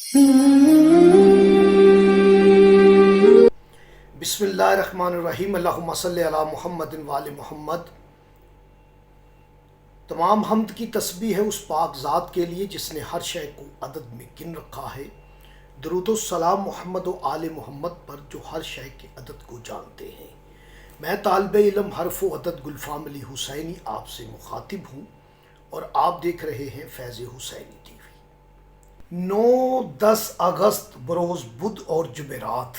बिस्मिल्लाहिर्रहमानिर्रहीम। अल्लाहुम्मा सल्लि अला मुहम्मद व आले मुहम्मद। तमाम हम्द की तस्बीह है उस पाक ज़ात के लिए जिसने हर शय को अदद में गिन रखा है। दरूद व सलाम मोहम्मद व आले मोहम्मद पर जो हर शय के अदद को जानते हैं। मैं तालिबे इल्म हर्फ व अदद गुलफाम अली हुसैनी आपसे मुखातिब हूँ और आप देख रहे हैं फैज़ हुसैनी टीवी। 9-10 अगस्त बरोज़ बुध और जुमेरात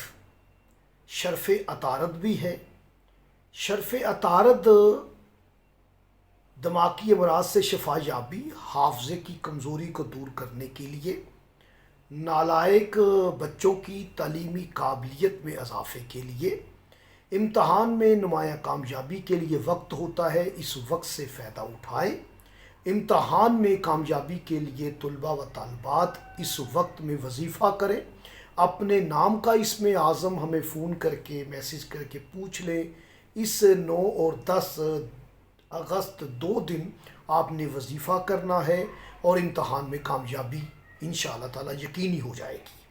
शर्फ़ अतारद भी है। शर्फ़ अतारद दिमागी अमराज से शफा याबी, हाफजे की कमज़ोरी को दूर करने के लिए, नालायक बच्चों की तालीमी काबिलियत में इजाफ़े के लिए, इम्तहान में नुमाया कामयाबी के लिए वक्त होता है। इस वक्त से फ़ायदा उठाएं। इम्तहान में कामयाबी के लिए तुलबा व तालबात इस वक्त में वजीफ़ा करें। अपने नाम का इसमें आज़म हमें फ़ोन करके मैसेज करके पूछ लें। इस 9 और 10 अगस्त 2 दिन आपने वजीफ़ा करना है और इम्तहान में कामयाबी इंशाअल्लाह ताला यकीनी हो जाएगी।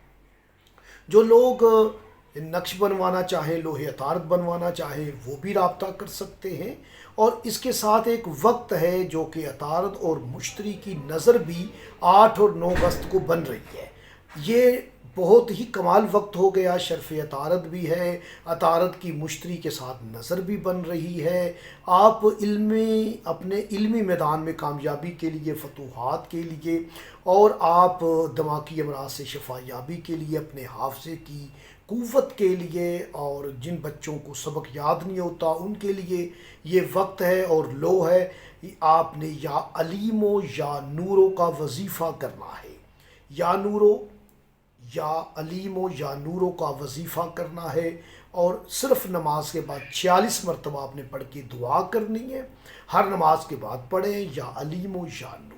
जो लोग नक्श बनवाना चाहें, लोहे अतारद बनवाना चाहें, वो भी राब्ता कर सकते हैं। और इसके साथ एक वक्त है जो कि अतारद और मुश्तरी की नज़र भी 8 और 9 अगस्त को बन रही है। ये बहुत ही कमाल वक्त हो गया। शर्फ़ अतारद भी है, अतारद की मुश्तरी के साथ नज़र भी बन रही है। आप अपने इल्मी मैदान में कामयाबी के लिए, फतूहात के लिए और आप दिमागी अमराज से शफा याबी के लिए, अपने हाफ़ज़े की क़ुव्वत के लिए और जिन बच्चों को सबक याद नहीं होता उनके लिए ये वक्त है और लो है। आपने या अलीमो या नूरो का वजीफ़ा करना है। या नूरो या अलीमो या नूरों का वजीफ़ा करना है और सिर्फ़ नमाज के बाद 46 मरतबा आपने पढ़ के दुआ करनी है। हर नमाज के बाद पढ़ें या अलीमो या नूरो।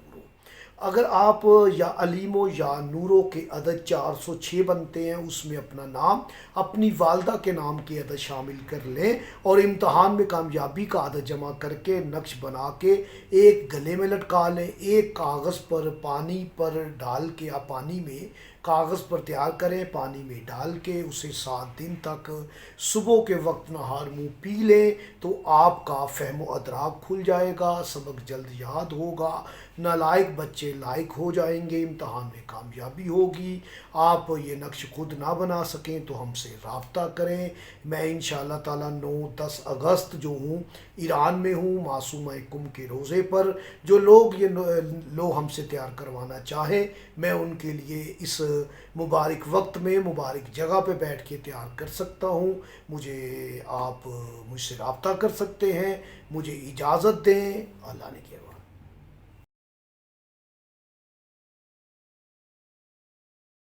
अगर आप या अलीमो या नूरो के अदद 406 बनते हैं, उसमें अपना नाम, अपनी वालदा के नाम के अदद शामिल कर लें और इम्तहान में कामयाबी का अदद जमा करके नक्श बना के एक गले में लटका लें। एक कागज़ पर पानी पर डाल के, आप पानी में कागज़ पर तैयार करें, पानी में डाल के उसे 7 दिन तक सुबह के वक्त नहार मुँह पी लें तो आपका फ़हम व अदराक खुल जाएगा, सबक जल्द याद होगा, नालायक बच्चे लायक हो जाएंगे, इम्तहान में कामयाबी होगी। आप ये नक्श खुद ना बना सकें तो हमसे राब्ता करें। मैं इंशाअल्लाह ताला 9-10 अगस्त जो हूँ ईरान में हूँ, मासूमा कुम के रोज़े पर। जो लोग ये लो हमसे तैयार करवाना चाहें, मैं उनके लिए इस मुबारक वक्त में मुबारक जगह पे बैठ के तैयार कर सकता हूँ। आप मुझसे राब्ता कर सकते हैं। मुझे इजाज़त दें। अल्लाह ने किया।